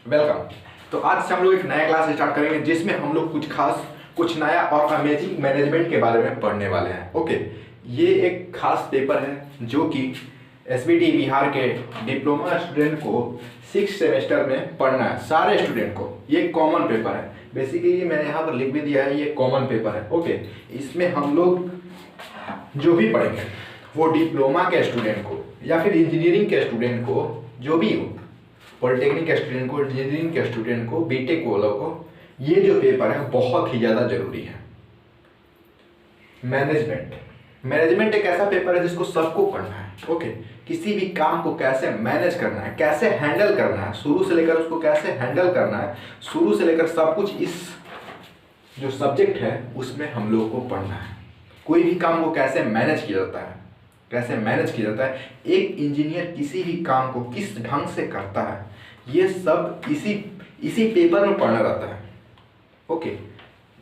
Welcome. तो आज से हम लोग एक नया क्लास स्टार्ट करेंगे जिसमें हम लोग कुछ नया और अमेजिंग मैनेजमेंट के बारे में पढ़ने वाले हैं। ओके, ये एक खास पेपर है जो कि एसबीटी बिहार के डिप्लोमा स्टूडेंट को 6 सेमेस्टर में पढ़ना है, सारे स्टूडेंट को। ये कॉमन पेपर है। बेसिकली मैंने यहाँ पर लिख भी दिया है, ये कॉमन पेपर है। ओके, इसमें हम लोग जो भी पढ़ेंगे वो डिप्लोमा के स्टूडेंट को या फिर इंजीनियरिंग के स्टूडेंट को, जो भी हो, पॉलिटेक्निक के स्टूडेंट को, इंजीनियरिंग के स्टूडेंट को, बीटेक वालों को, ये जो पेपर है बहुत ही ज़्यादा जरूरी है। मैनेजमेंट एक ऐसा पेपर है जिसको सबको पढ़ना है। ओके, किसी भी काम को कैसे मैनेज करना है, कैसे हैंडल करना है, शुरू से लेकर उसको कैसे हैंडल करना है, शुरू से लेकर सब कुछ इस जो सब्जेक्ट है उसमें हम लोग को पढ़ना है। कोई भी काम को कैसे मैनेज किया जाता है, एक इंजीनियर किसी भी काम को किस ढंग से करता है, ये सब इसी पेपर में पढ़ना रहता है। ओके,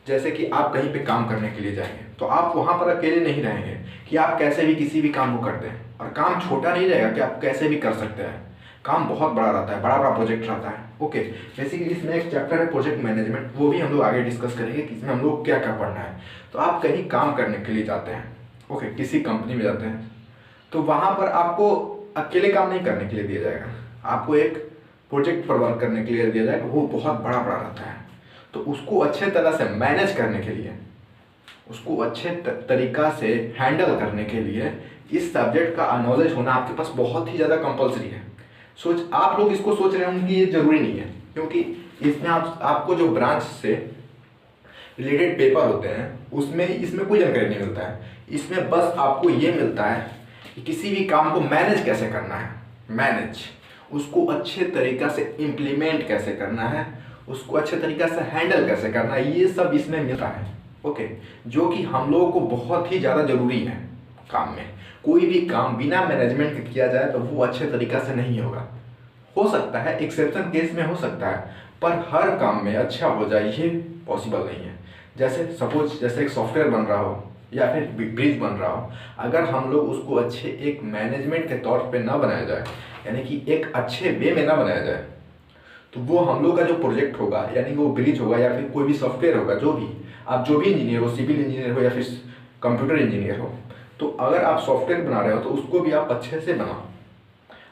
जैसे कि आप कहीं पे काम करने के लिए जाएंगे तो आप वहाँ पर अकेले नहीं रहेंगे कि आप कैसे भी किसी भी काम को करते हैं, और काम छोटा नहीं रहेगा कि आप कैसे भी कर सकते हैं। काम बहुत बड़ा रहता है, बड़ा प्रोजेक्ट रहता है। ओके, बेसिकली इसमें एक चैप्टर है प्रोजेक्ट मैनेजमेंट, वो भी हम लोग आगे डिस्कस करेंगे कि इसमें हम लोग क्या क्या पढ़ना है। तो आप कहीं काम करने के लिए जाते हैं, ओके, किसी कंपनी में जाते हैं, तो वहाँ पर आपको अकेले काम नहीं करने के लिए दिया जाएगा, आपको एक प्रोजेक्ट पर वर्क करने के लिए दिया जाएगा। वो बहुत बड़ा रहता है, तो उसको अच्छे तरह से मैनेज करने के लिए, उसको अच्छे तरीक़ा से हैंडल करने के लिए इस सब्जेक्ट का नॉलेज होना आपके पास बहुत ही ज़्यादा कंपलसरी है। आप लोग इसको सोच रहे होंगे कि ये ज़रूरी नहीं है, क्योंकि इसमें आपको जो ब्रांच से रिलेटेड पेपर होते हैं इसमें कोई जानकारी नहीं मिलता है। इसमें बस आपको ये मिलता है कि किसी भी काम को मैनेज कैसे करना है, उसको अच्छे तरीक़ा से इम्प्लीमेंट कैसे करना है, उसको अच्छे तरीक़ा से हैंडल कैसे करना है, ये सब इसमें मिलता है। ओके, जो कि हम लोगों को बहुत ही ज़्यादा ज़रूरी है काम में। कोई भी काम बिना मैनेजमेंट के किया जाए तो वो अच्छे तरीक़ा से नहीं होगा। हो सकता है एक्सेप्शन केस में हो सकता है, पर हर काम में अच्छा हो जाए ये पॉसिबल नहीं है। जैसे एक सॉफ्टवेयर बन रहा हो या फिर ब्रिज बन रहा हो, अगर हम लोग उसको अच्छे एक मैनेजमेंट के तौर पे ना बनाया जाए, यानी कि एक अच्छे वे में ना बनाया जाए, तो वो हम लोग का जो प्रोजेक्ट होगा, यानी कि वो ब्रिज होगा या फिर कोई भी सॉफ्टवेयर होगा, जो भी इंजीनियर हो, सिविल इंजीनियर हो या फिर कंप्यूटर इंजीनियर हो, तो अगर आप सॉफ्टवेयर बना रहे हो तो उसको भी आप अच्छे से बनाओ।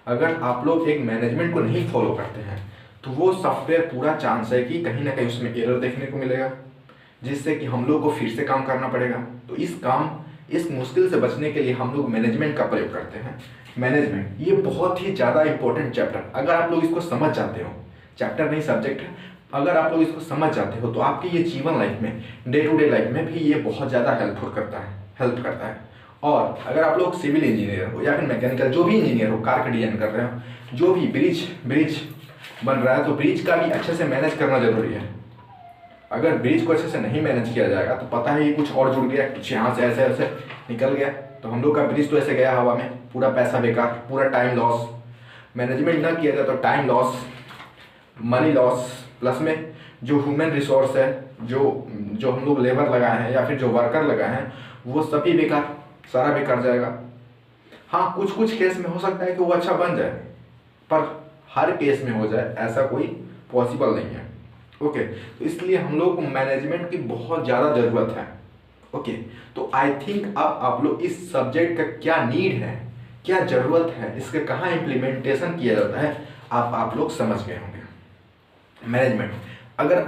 अगर आप लोग एक मैनेजमेंट को नहीं फॉलो करते हैं तो वो सॉफ्टवेयर पूरा चांस है कि कहीं ना कहीं उसमें एरर देखने को मिलेगा, जिससे कि हम लोग को फिर से काम करना पड़ेगा। तो इस मुश्किल से बचने के लिए हम लोग मैनेजमेंट का प्रयोग करते हैं। मैनेजमेंट ये बहुत ही ज़्यादा इंपॉर्टेंट चैप्टर, अगर आप लोग इसको समझ जाते हो, चैप्टर नहीं सब्जेक्ट है, अगर आप लोग इसको समझ जाते हो तो आपकी ये जीवन लाइफ में, डे टू डे लाइफ में भी ये बहुत ज़्यादा हेल्प करता है। और अगर आप लोग सिविल इंजीनियर हो या फिर मैकेनिकल, जो भी इंजीनियर हो, कार का डिजाइन कर रहे हो, जो भी ब्रिज बन रहा है, तो ब्रिज का भी अच्छे से मैनेज करना जरूरी है। अगर ब्रिज को अच्छे से नहीं मैनेज किया जाएगा तो पता है ये कुछ और जुड़ गया, कुछ यहाँ से ऐसे निकल गया, तो हम लोग का ब्रिज तो ऐसे गया हवा में, पूरा पैसा बेकार, पूरा टाइम लॉस। मैनेजमेंट ना किया जाए तो time loss, money loss, plus में जो ह्यूमन रिसोर्स है, जो हम लोग लेबर लगाए हैं या फिर जो वर्कर लगाए हैं, वो सभी बेकार, सारा बेकार जाएगा। हाँ, कुछ केस में हो सकता है कि वो अच्छा बन जाए, पर हर केस में हो जाए ऐसा कोई पॉसिबल नहीं है। ओके, तो इसलिए हम लोग को मैनेजमेंट की बहुत ज़्यादा ज़रूरत है। ओके, तो आई थिंक अब आप लोग इस सब्जेक्ट का क्या नीड है, क्या ज़रूरत है, इसके कहाँ इम्प्लीमेंटेशन किया जाता है, आप लोग समझ गए होंगे। मैनेजमेंट अगर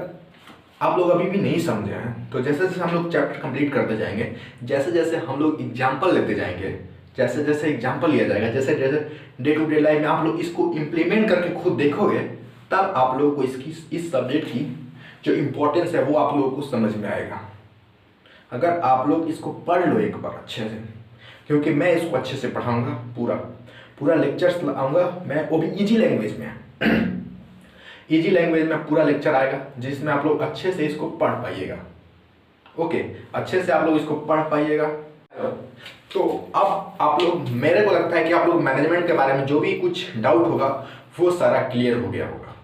आप लोग अभी भी नहीं समझे हैं तो जैसे जैसे हम लोग चैप्टर कंप्लीट करते जाएंगे, जैसे जैसे हम लोग एग्जाम्पल लेते जाएंगे, जैसे जैसे एग्जाम्पल लिया जाएगा, जैसे जैसे डे टू डे लाइफ में आप लोग इसको इम्प्लीमेंट करके खुद देखोगे, तब आप लोगों को इस सब्जेक्ट की जो इम्पोर्टेंस है वो आप लोगों को समझ में आएगा। अगर आप लोग इसको पढ़ लो एक बार अच्छे से, क्योंकि मैं इसको अच्छे से पढ़ाऊँगा, पूरा लेक्चर्स लाऊँगा मैं, वो भी ईजी लैंग्वेज में ईजी लैंग्वेज में पूरा लेक्चर आएगा, जिसमें आप लोग अच्छे से इसको पढ़ पाइएगा। ओके, अच्छे से आप लोग इसको पढ़ पाइएगा। तो अब आप लोग, मेरे को लगता है कि आप लोग मैनेजमेंट के बारे में जो भी कुछ डाउट होगा वो सारा क्लियर हो गया होगा।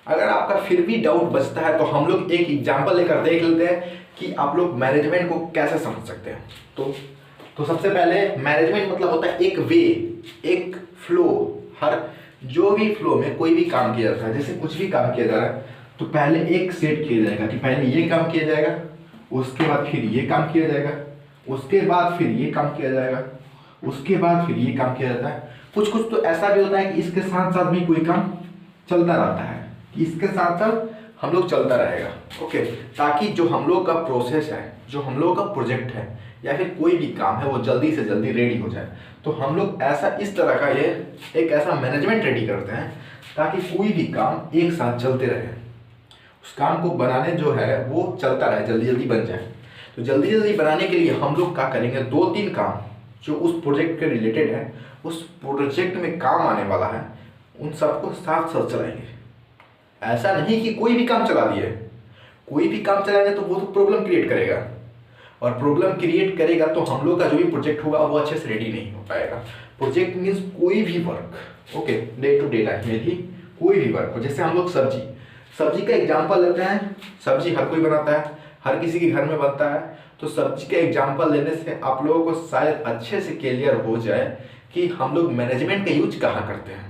अगर आपका फिर भी डाउट बचता है तो हम लोग एक एग्जाम्पल लेकर देख लेते हैं कि आप लोग मैनेजमेंट को कैसे समझ सकते हैं। तो सबसे पहले मैनेजमेंट मतलब होता है एक वे, एक फ्लो, हर जो भी फ्लो में कोई भी काम किया जाता है, जैसे कुछ भी काम किया जा रहा है तो पहले एक सेट किया जाएगा कि पहले ये काम किया जाएगा, उसके बाद फिर ये काम किया जाएगा, उसके बाद फिर ये काम किया जाएगा, उसके बाद फिर ये काम किया जाता है। कुछ कुछ तो ऐसा भी होता है कि इसके साथ साथ भी कोई काम चलता रहता है, कि इसके साथ साथ हम लोग चलता रहेगा। ओके, ताकि जो हम लोग का प्रोसेस है, जो हम लोग का प्रोजेक्ट है या फिर कोई भी काम है वो जल्दी से जल्दी रेडी हो जाए। तो हम लोग ऐसा इस तरह का ये एक ऐसा मैनेजमेंट रेडी करते हैं ताकि कोई भी काम एक साथ चलते रहे, उस काम को बनाने जो है वो चलता रहे, जल्दी जल्दी बन जाए। तो जल्दी जल्दी बनाने के लिए हम लोग क्या करेंगे, 2-3 काम जो उस प्रोजेक्ट के रिलेटेड है, उस प्रोजेक्ट में काम आने वाला है, उन सबको साथ साथ चलाएंगे। ऐसा नहीं कि कोई भी काम चला दिए, कोई भी काम चलाएंगे तो वो तो प्रॉब्लम क्रिएट करेगा, और प्रॉब्लम क्रिएट करेगा तो हम लोग का जो भी प्रोजेक्ट होगा वो अच्छे से रेडी नहीं हो पाएगा। प्रोजेक्ट मीन्स कोई भी work, okay, day to day life में भी कोई भी वर्क हो। जैसे हम लोग सब्जी का एग्जाम्पल लेते हैं। सब्जी हर कोई बनाता है, हर किसी के घर में बनता है। तो सब्जी का एग्जाम्पल लेने से आप लोगों को शायद अच्छे से क्लियर हो जाए कि हम लोग मैनेजमेंट का यूज कहाँ करते हैं।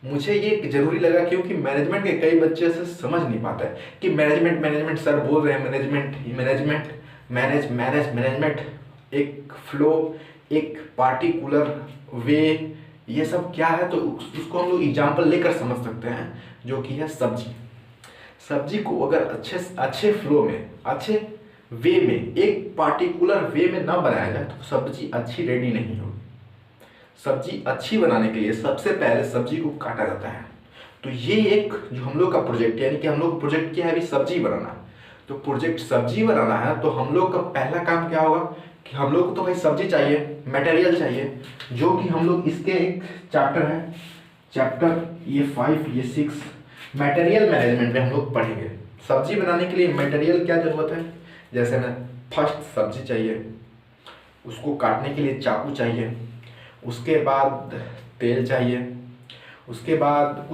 मुझे ये जरूरी लगा क्योंकि मैनेजमेंट के कई बच्चे से समझ नहीं पाते हैं कि मैनेजमेंट सर बोल रहे हैं, मैनेजमेंट एक फ्लो, एक पार्टिकुलर वे, ये सब क्या है। तो उसको हम लोग एग्जाम्पल लेकर समझ सकते हैं, जो कि है सब्जी को अगर अच्छे फ्लो में, अच्छे वे में, एक पार्टिकुलर वे में ना बनाया जाए तो सब्जी अच्छी रेडी नहीं होगी। सब्जी अच्छी बनाने के लिए सबसे पहले सब्जी को काटा जाता है। तो ये एक जो हम लोग का प्रोजेक्ट, यानी कि हम लोग प्रोजेक्ट क्या है अभी, सब्जी बनाना। तो प्रोजेक्ट सब्जी बनाना है तो हम लोग का पहला काम क्या होगा कि हम लोग को तो भाई सब्जी चाहिए, मटेरियल चाहिए, जो कि हम लोग इसके एक चैप्टर है, चैप्टर ये 5 ये 6 मटेरियल मैनेजमेंट में हम लोग पढ़ेंगे। सब्जी बनाने के लिए मटेरियल क्या जरूरत है, जैसे ना फर्स्ट सब्जी चाहिए, उसको काटने के लिए चाकू चाहिए, उसके बाद तेल चाहिए, उसके बाद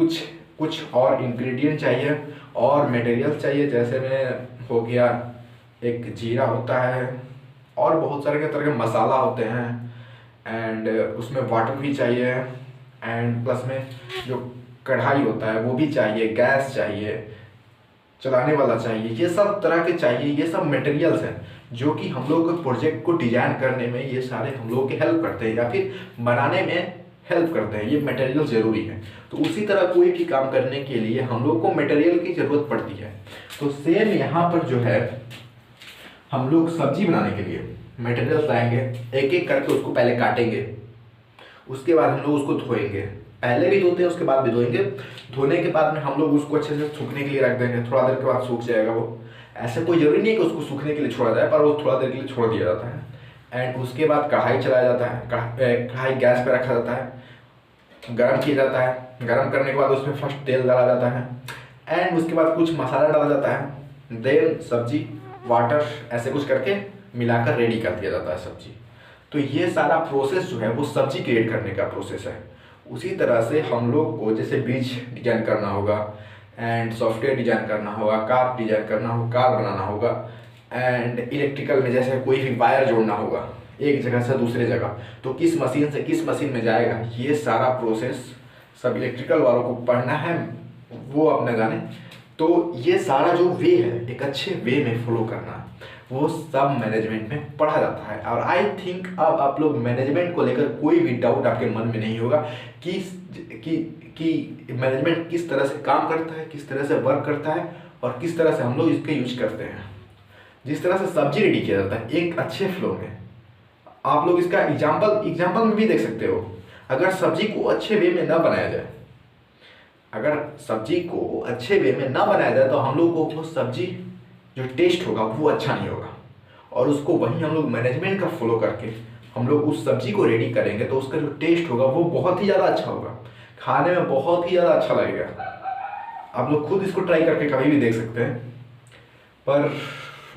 कुछ और इंग्रेडिएंट चाहिए और मटेरियल चाहिए। जैसे में हो गया एक जीरा होता है और बहुत सारे तरह के मसाला होते हैं, एंड उसमें वाटर भी चाहिए, एंड प्लस में जो कढ़ाई होता है वो भी चाहिए, गैस चाहिए, चलाने वाला चाहिए, ये सब तरह के चाहिए। ये सब मटेरियल्स हैं जो कि हम लोग के प्रोजेक्ट को डिजाइन करने में ये सारे हम लोग की हेल्प करते हैं या फिर बनाने में हेल्प करते हैं। ये मटेरियल ज़रूरी है। तो उसी तरह कोई भी काम करने के लिए हम लोग को मटेरियल की ज़रूरत पड़ती है। तो सेम यहाँ पर जो है हम लोग सब्जी बनाने के लिए मटेरियल लाएंगे, एक एक करके उसको पहले काटेंगे, उसके बाद हम लोग उसको धोएंगे। पहले भी धोते हैं, उसके बाद भी धोएंगे। धोने के बाद में हम लोग उसको अच्छे से सूखने के लिए रख देंगे, थोड़ा देर के बाद सूख जाएगा वो। ऐसे कोई जरूरी नहीं है कि उसको सूखने के लिए छोड़ा जाए, पर वो थोड़ा देर के लिए छोड़ दिया जाता है। एंड उसके बाद कढ़ाई चलाया जाता है, कढ़ाई गैस पे रखा जाता है, गरम किया जाता है। गरम करने के बाद उसमें फर्स्ट तेल डाला जाता है, एंड उसके बाद कुछ मसाला डाला जाता है, देन सब्जी, वाटर, ऐसे कुछ करके मिलाकर रेडी कर दिया जाता है सब्जी। तो ये सारा प्रोसेस जो है वो सब्जी क्रिएट करने का प्रोसेस है। उसी तरह से हम लोग को जैसे ब्रिज डिजाइन करना होगा, एंड सॉफ्टवेयर डिजाइन करना होगा, कार डिजाइन करना होगा, कार बनाना होगा, एंड इलेक्ट्रिकल में जैसे कोई भी वायर जोड़ना होगा एक जगह से दूसरे जगह, तो किस मशीन से किस मशीन में जाएगा, ये सारा प्रोसेस सब इलेक्ट्रिकल वालों को पढ़ना है, वो अपने जाने। तो ये सारा जो वे है एक अच्छे वे में फॉलो करना, वो सब मैनेजमेंट में पढ़ा जाता है। और आई थिंक अब आप लोग मैनेजमेंट को लेकर कोई भी डाउट आपके मन में नहीं होगा कि मैनेजमेंट किस तरह से काम करता है, किस तरह से वर्क करता है, और किस तरह से हम लोग इसके यूज करते हैं। जिस तरह से सब्जी रेडी किया जाता है एक अच्छे फ्लो में, आप लोग इसका एग्जाम्पल में भी देख सकते हो। अगर सब्जी को अच्छे वे में ना बनाया जाए, अगर सब्जी को अच्छे वे में ना बनाया जाए तो हम लोग को वो सब्जी जो टेस्ट होगा वो अच्छा नहीं होगा। और उसको वहीं हम लोग मैनेजमेंट का फॉलो करके हम लोग उस सब्जी को रेडी करेंगे तो उसका जो टेस्ट होगा वो बहुत ही ज़्यादा अच्छा होगा, खाने में बहुत ही ज़्यादा अच्छा लगेगा। आप लोग खुद इसको ट्राई करके कभी भी देख सकते हैं, पर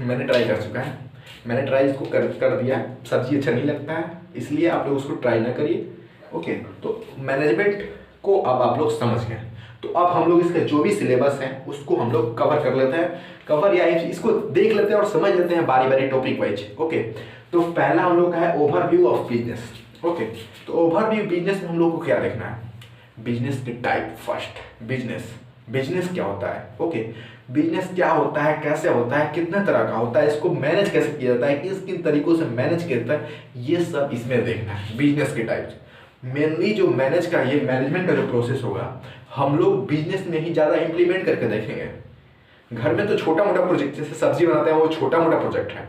मैंने ट्राई कर चुका है, मैंने ट्राई इसको कर दिया है। सब्जी अच्छा नहीं लगता है, इसलिए आप लोग उसको ट्राई ना करिए। ओके, तो मैनेजमेंट को अब आप लोग समझ गए। तो अब हम लोग इसका जो भी सिलेबस है उसको हम लोग कवर कर लेते हैं, या इसको देख लेते हैं और समझ लेते हैं बारी बारी टॉपिक वाइज। ओके, तो पहला हम लोग का है ओवरव्यू ऑफ बिजनेस। ओके, तो ओवरव्यू बिजनेस में हम लोग को क्या देखना है, बिजनेस के टाइप। फर्स्ट, बिजनेस क्या होता है? ओके, बिजनेस क्या होता है, कैसे होता है, कितने तरह का होता है, इसको मैनेज कैसे किया जाता है, किस किन तरीकों से मैनेज किया जाता है, ये सब इसमें देखना है। बिजनेस के टाइप्स मेनली जो मैनेज का, ये मैनेजमेंट का जो प्रोसेस होगा, हम लोग बिजनेस में ही ज़्यादा इम्प्लीमेंट करके देखेंगे। घर में तो छोटा मोटा प्रोजेक्ट, जैसे सब्जी बनाते हैं, वो छोटा मोटा प्रोजेक्ट है,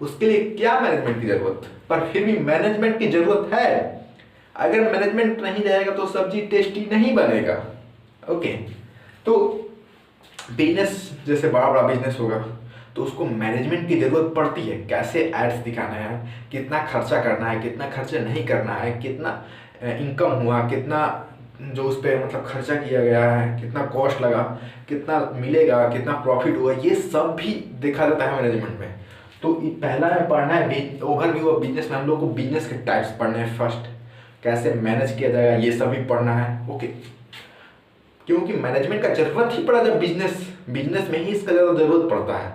उसके लिए क्या मैनेजमेंट की जरूरत, पर फिर भी मैनेजमेंट की जरूरत है। अगर मैनेजमेंट नहीं रहेगा तो सब्जी टेस्टी नहीं बनेगा। ओके, तो बिजनेस जैसे बड़ा बड़ा बिजनेस होगा तो उसको मैनेजमेंट की ज़रूरत पड़ती है। कैसे एड्स दिखाना है, कितना खर्चा करना है, कितना खर्चा नहीं करना है, कितना इनकम हुआ, कितना जो उस पर मतलब खर्चा किया गया है, कितना कॉस्ट लगा, कितना मिलेगा, कितना प्रॉफिट हुआ, ये सब भी देखा जाता है मैनेजमेंट में। तो पहला है पढ़ना है ओवरव्यू ऑफ बिजनेस में। हम लोग को बिजनेस के टाइप्स पढ़ने हैं। फर्स्ट, कैसे मैनेज किया जाएगा, ये सब भी पढ़ना है। ओके, क्योंकि मैनेजमेंट का जरूरत ही पड़ा जब बिजनेस में ही इसका ज़्यादा ज़रूरत पड़ता है।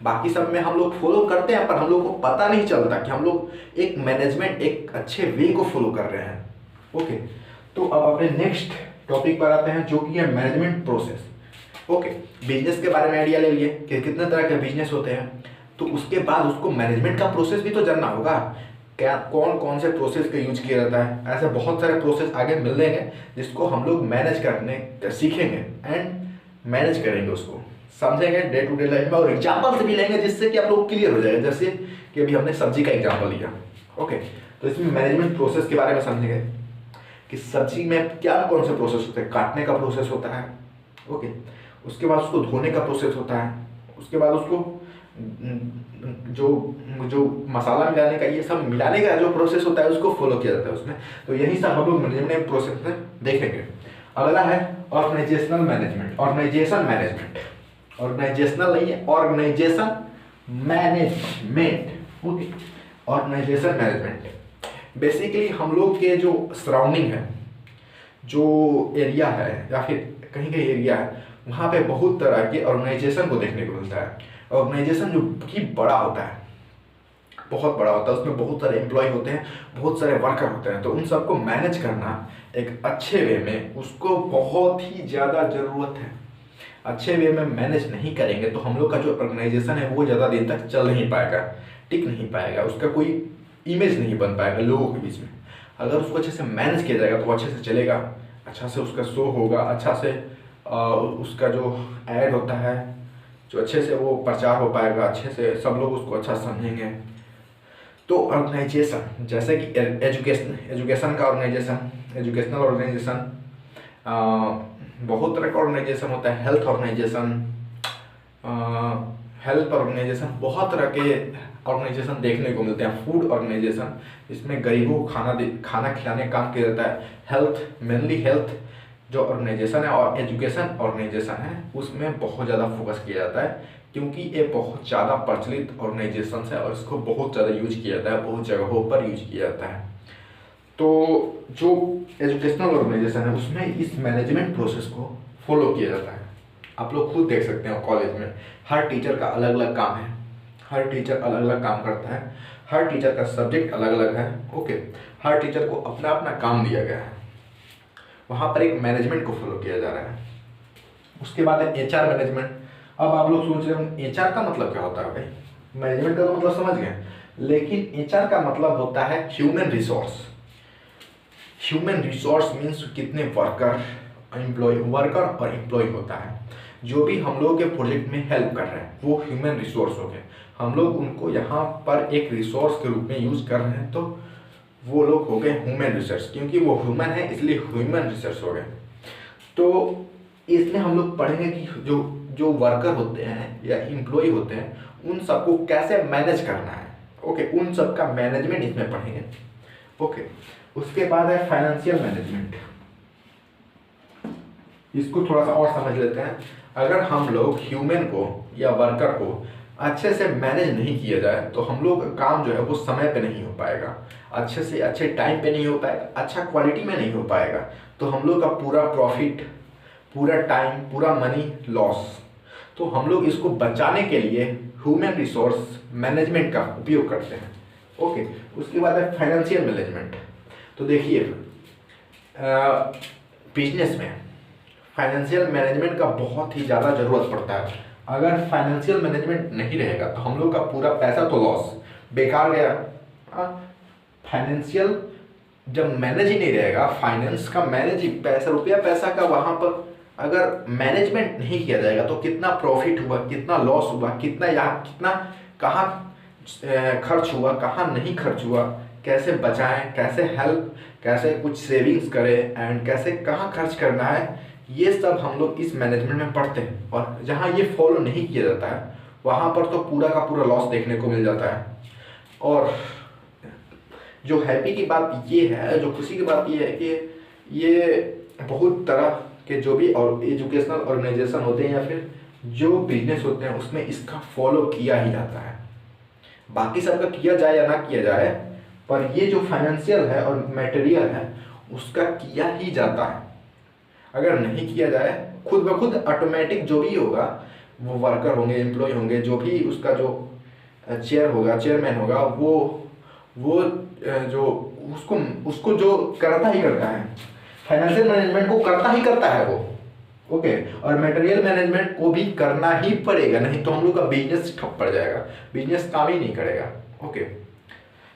बाकी सब में हम लोग फॉलो करते हैं, पर हम लोग को पता नहीं चलता कि हम लोग एक मैनेजमेंट, एक अच्छे वे को फॉलो कर रहे हैं। ओके, तो अब अपने नेक्स्ट टॉपिक पर आते हैं, जो कि है मैनेजमेंट प्रोसेस। ओके, बिजनेस के बारे में आइडिया ले लिए कि कितने तरह के बिजनेस होते हैं, तो उसके बाद उसको मैनेजमेंट का प्रोसेस भी तो जानना होगा। क्या कौन कौन से प्रोसेस का यूज किया जाता है, ऐसे बहुत सारे प्रोसेस आगे मिल जाएंगे जिसको हम लोग मैनेज करने सीखेंगे एंड मैनेज करेंगे, उसको समझेंगे डे टू डे लाइफ में, और एग्जाम्पल से भी लेंगे जिससे कि आप लोग क्लियर हो जाएगा। जैसे कि अभी हमने सब्जी का एग्जाम्पल लिया। ओके, तो इसमें मैनेजमेंट प्रोसेस के बारे में समझेंगे कि सब्जी में क्या कौन से प्रोसेस होते हैं। काटने का प्रोसेस होता है, ओके, उसके बाद उसको धोने का प्रोसेस होता है, उसके बाद उसको जो जो मसाला मिलाने का, ये सब मिलाने का जो प्रोसेस होता है उसको फॉलो किया जाता है उसमें। तो यही सब हम लोग मैनेजमेंट प्रोसेस में देखेंगे। अगला है ऑर्गेनाइजेशनल मैनेजमेंट। ऑर्गेनाइजेशनल नहीं है, organisation management. Okay, organisation management basically हम लोग के जो सराउंडिंग है, जो एरिया है या फिर कहीं कहीं एरिया है, वहाँ पे बहुत तरह के ऑर्गेनाइजेशन को देखने को मिलता है। ऑर्गेनाइजेशन जो कि बड़ा होता है, बहुत बड़ा होता है, उसमें बहुत सारे एम्प्लॉय होते हैं, बहुत सारे वर्कर होते हैं, तो उन सबको मैनेज करना एक अच्छे वे में, उसको बहुत ही ज़्यादा ज़रूरत है। अच्छे वे में मैनेज नहीं करेंगे तो हम लोग का जो ऑर्गेनाइजेशन है वो ज़्यादा दिन तक चल नहीं पाएगा, टिक नहीं पाएगा, उसका कोई इमेज नहीं बन पाएगा लोगों के बीच में। अगर उसको अच्छे से मैनेज किया जाएगा तो अच्छे से चलेगा, अच्छा से उसका शो होगा, अच्छा से उसका जो ऐड होता है जो अच्छे से वो प्रचार हो पाएगा, अच्छे से सब लोग उसको अच्छा समझेंगे। तो ऑर्गेनाइजेशन जैसे कि एजुकेशन का ऑर्गेनाइजेशन, एजुकेशनल ऑर्गेनाइजेशन, बहुत तरह का ऑर्गेनाइजेशन होता है। हेल्थ ऑर्गेनाइजेशन, बहुत तरह के ऑर्गेनाइजेशन देखने को मिलते हैं। फूड ऑर्गेनाइजेशन, इसमें गरीबों को खाना खिलाने का काम किया जाता है। हेल्थ, मेनली हेल्थ जो ऑर्गेनाइजेशन है, और एजुकेशन ऑर्गेनाइजेशन है उसमें बहुत ज़्यादा फोकस किया जाता है, क्योंकि ये बहुत ज़्यादा प्रचलित ऑर्गेनाइजेशन है और इसको बहुत ज़्यादा यूज किया जाता है, बहुत जगहों पर यूज किया जाता है। तो जो एजुकेशनल ऑर्गेनाइजेशन है उसमें इस मैनेजमेंट प्रोसेस को फॉलो किया जाता है। आप लोग खुद देख सकते हैं कॉलेज में हर टीचर का अलग अलग काम है, हर टीचर अलग अलग काम करता है, हर टीचर का सब्जेक्ट अलग अलग है। ओके, हर टीचर को अपना अपना काम दिया गया है, वहाँ पर एक मैनेजमेंट को फॉलो किया जा रहा है। उसके बाद है एचआर मैनेजमेंट। अब आप लोग सोच रहे हो एचआर का मतलब क्या होता है भाई, मैनेजमेंट का तो मतलब समझ गए, लेकिन एचआर का मतलब होता है human resource. Human resource means कितने वर्कर और एम्प्लॉय होता है, जो भी हम लोग के प्रोजेक्ट में हेल्प कर रहे हैं वो ह्यूमन रिसोर्स हो गए। हम लोग उनको यहाँ पर एक रिसोर्स के रूप में यूज कर रहे हैं, तो वो लोग हो गए ह्यूमन रिसोर्स, क्योंकि वो ह्यूमन है इसलिए ह्यूमन रिसोर्स हो गए। तो इसमें हम लोग पढ़ेंगे कि जो वर्कर होते हैं या एम्प्लॉय होते हैं उन सबको कैसे मैनेज करना है। ओके, उन सब का मैनेजमेंट इसमें पढ़ेंगे। ओके, उसके बाद है फाइनेंशियल मैनेजमेंट। इसको थोड़ा सा और समझ लेते हैं। अगर हम लोग ह्यूमन को या वर्कर को अच्छे से मैनेज नहीं किया जाए तो हम लोग का काम जो है वो समय पे नहीं हो पाएगा, अच्छे से अच्छे टाइम पे नहीं हो पाएगा, अच्छा क्वालिटी में नहीं हो पाएगा, तो हम लोग का पूरा प्रॉफिट, पूरा टाइम, पूरा मनी लॉस। तो हम लोग इसको बचाने के लिए ह्यूमन रिसोर्स मैनेजमेंट का उपयोग करते हैं। ओके, उसके बाद है फाइनेंशियल मैनेजमेंट। तो देखिए बिजनेस में फाइनेंशियल मैनेजमेंट का बहुत ही ज़्यादा ज़रूरत पड़ता है। अगर फाइनेंशियल मैनेजमेंट नहीं रहेगा तो हम लोग का पूरा पैसा तो लॉस, बेकार गया। फाइनेंशियल जब मैनेज ही नहीं रहेगा, फाइनेंस का मैनेज ही, पैसा रुपया पैसा का वहाँ पर अगर मैनेजमेंट नहीं किया जाएगा तो कितना प्रॉफिट हुआ, कितना लॉस हुआ, कितना यहाँ कितना कहाँ खर्च हुआ, कहाँ नहीं खर्च हुआ, कैसे बचाएं, कैसे हेल्प, कैसे कुछ सेविंग्स करें एंड कैसे कहाँ खर्च करना है, ये सब हम लोग इस मैनेजमेंट में पढ़ते हैं। और जहाँ ये फॉलो नहीं किया जाता है वहाँ पर तो पूरा का पूरा लॉस देखने को मिल जाता है। और जो हैप्पी की बात ये है, जो खुशी की बात ये है कि ये बहुत तरह के जो भी और एजुकेशनल ऑर्गेनाइजेशन होते हैं या फिर जो बिजनेस होते हैं उसमें इसका फॉलो किया ही जाता है। बाकी सबका किया जाए या ना किया जाए, पर ये जो फाइनेंशियल है और मटेरियल है उसका किया ही जाता है। अगर नहीं किया जाए खुद ब खुद ऑटोमेटिक जो भी होगा, वो वर्कर होंगे, एम्प्लॉय होंगे, जो भी उसका जो चेयरमैन होगा, वो जो उसको जो करता ही करता है, फाइनेंशियल मैनेजमेंट को करता ही करता है वो। ओके, और मटेरियल मैनेजमेंट को भी करना ही पड़ेगा, नहीं तो हम लोग का बिजनेस ठप पड़ जाएगा, बिजनेस काम ही नहीं करेगा। ओके,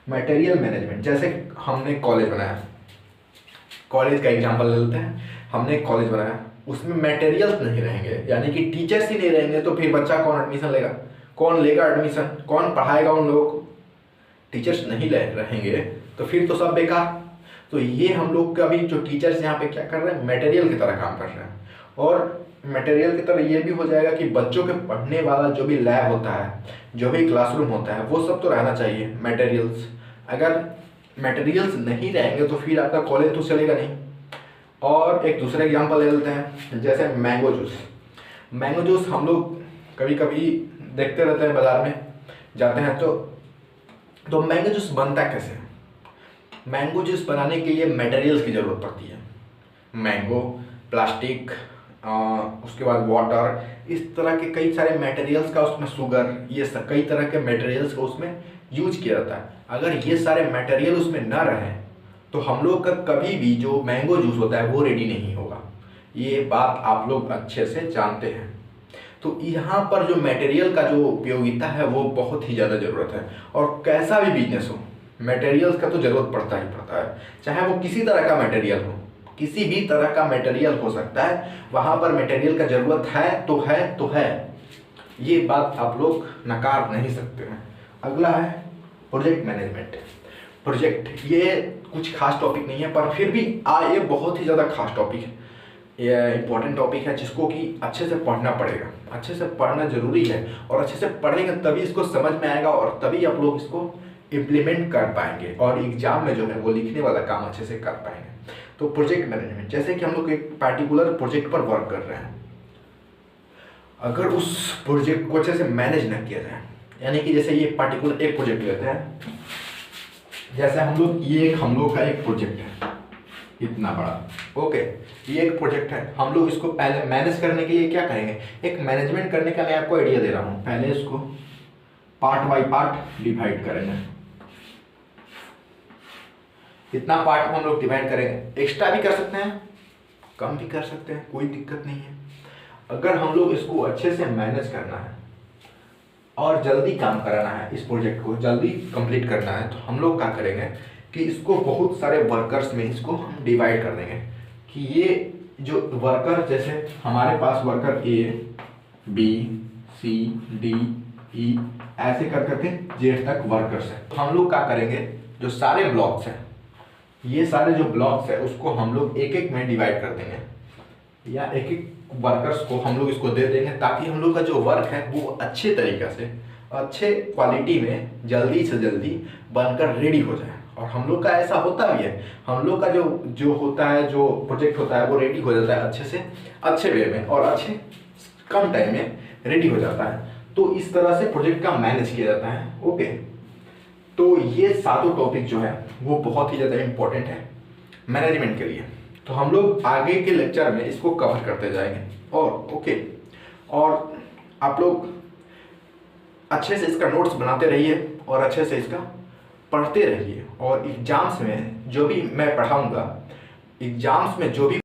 मटेरियल मैनेजमेंट, जैसे हमने कॉलेज बनाया, कॉलेज का एग्जांपल ले लेते हैं। हमने कॉलेज बनाया, उसमें मटेरियल्स नहीं रहेंगे, यानी कि टीचर्स ही नहीं रहेंगे, तो फिर बच्चा कौन एडमिशन लेगा, कौन लेगा एडमिशन, कौन पढ़ाएगा उन लोगों को? टीचर्स नहीं रहेंगे तो फिर तो सब बेकार। तो ये हम लोग का भी जो टीचर्स यहाँ पे क्या कर रहे हैं, मटेरियल की तरह काम कर रहे हैं। और मटेरियल की तरह ये भी हो जाएगा कि बच्चों के पढ़ने वाला जो भी लैब होता है, जो भी क्लासरूम होता है, वो सब तो रहना चाहिए मटेरियल्स। अगर मटेरियल्स नहीं रहेंगे तो फिर आपका कॉलेज तो चलेगा नहीं। और एक दूसरा एग्जांपल ले लेते हैं, जैसे मैंगो जूस। मैंगो जूस हम लोग कभी कभी देखते रहते हैं, बाज़ार में जाते हैं तो मैंगो जूस बनता कैसे? मैंगो जूस बनाने के लिए मटेरियल्स की ज़रूरत पड़ती है, मैंगो, प्लास्टिक, उसके बाद वाटर, इस तरह के कई सारे मटेरियल्स का, उसमें शुगर, ये सब कई तरह के मटेरियल्स को उसमें यूज किया जाता है। अगर ये सारे मटेरियल उसमें ना रहें तो हम लोग का कभी भी जो मैंगो जूस होता है वो रेडी नहीं होगा। ये बात आप लोग अच्छे से जानते हैं। तो यहाँ पर जो मटेरियल का जो उपयोगिता है वो बहुत ही ज़्यादा ज़रूरत है। और कैसा भी बिजनेस हो, मटेरियल्स का तो ज़रूरत पड़ता ही पड़ता है, चाहे वो किसी तरह का मटेरियल हो, किसी भी तरह का मटेरियल हो सकता है, वहाँ पर मटेरियल का ज़रूरत है तो है, ये बात आप लोग नकार नहीं सकते हैं। अगला है प्रोजेक्ट मैनेजमेंट। प्रोजेक्ट, ये कुछ खास टॉपिक नहीं है, पर फिर भी ये बहुत ही ज़्यादा खास टॉपिक है, ये इम्पोर्टेंट टॉपिक है जिसको कि अच्छे से पढ़ना पड़ेगा, अच्छे से पढ़ना ज़रूरी है। और अच्छे से पढ़ेंगे तभी इसको समझ में आएगा और तभी आप लोग इसको इम्प्लीमेंट कर पाएंगे और एग्जाम में जो है वो लिखने वाला काम अच्छे से कर पाएंगे। तो प्रोजेक्ट मैनेजमेंट, जैसे कि हम लोग एक पर्टिकुलर प्रोजेक्ट पर वर्क कर रहे हैं, अगर उस प्रोजेक्ट को अच्छे से मैनेज न किया जाए, यानी कि जैसे ये पर्टिकुलर एक प्रोजेक्ट लेते हैं, जैसे हम लोग का एक प्रोजेक्ट है इतना बड़ा। ओके, ये एक प्रोजेक्ट है, हम लोग इसको पहले मैनेज करने के लिए क्या करेंगे, एक मैनेजमेंट करने का मैं आपको आइडिया दे रहा हूँ। पहले इसको पार्ट बाय पार्ट डिवाइड करेंगे, इतना पार्ट हम लोग डिवाइड करेंगे। एक्स्ट्रा भी कर सकते हैं, कम भी कर सकते हैं, कोई दिक्कत नहीं है। अगर हम लोग इसको अच्छे से मैनेज करना है और जल्दी काम कराना है, इस प्रोजेक्ट को जल्दी कंप्लीट करना है, तो हम लोग क्या करेंगे कि इसको बहुत सारे वर्कर्स में इसको हम डिवाइड कर देंगे कि ये जो वर्कर, जैसे हमारे पास worker A, B, C, D, E ऐसे कर करके Z तक वर्कर्स हैं। तो हम लोग क्या करेंगे, जो सारे ब्लॉक्स हैं, ये सारे जो ब्लॉक्स है उसको हम लोग एक एक में डिवाइड कर देंगे, या एक एक वर्कर्स को हम लोग इसको दे देंगे, ताकि हम लोग का जो वर्क है वो अच्छे तरीके से, अच्छे क्वालिटी में जल्दी से जल्दी बनकर रेडी हो जाए। और हम लोग का ऐसा होता भी है, हम लोग का जो होता है, जो प्रोजेक्ट होता है वो रेडी हो जाता है अच्छे से, अच्छे वे में और अच्छे कम टाइम में रेडी हो जाता है। तो इस तरह से प्रोजेक्ट का मैनेज किया जाता है। ओके, तो ये सातों टॉपिक जो है वो बहुत ही ज़्यादा इम्पोर्टेंट है मैनेजमेंट के लिए। तो हम लोग आगे के लेक्चर में इसको कवर करते जाएंगे। और आप लोग अच्छे से इसका नोट्स बनाते रहिए और अच्छे से इसका पढ़ते रहिए। और एग्जाम्स में जो भी मैं पढ़ाऊँगा, एग्जाम्स में जो भी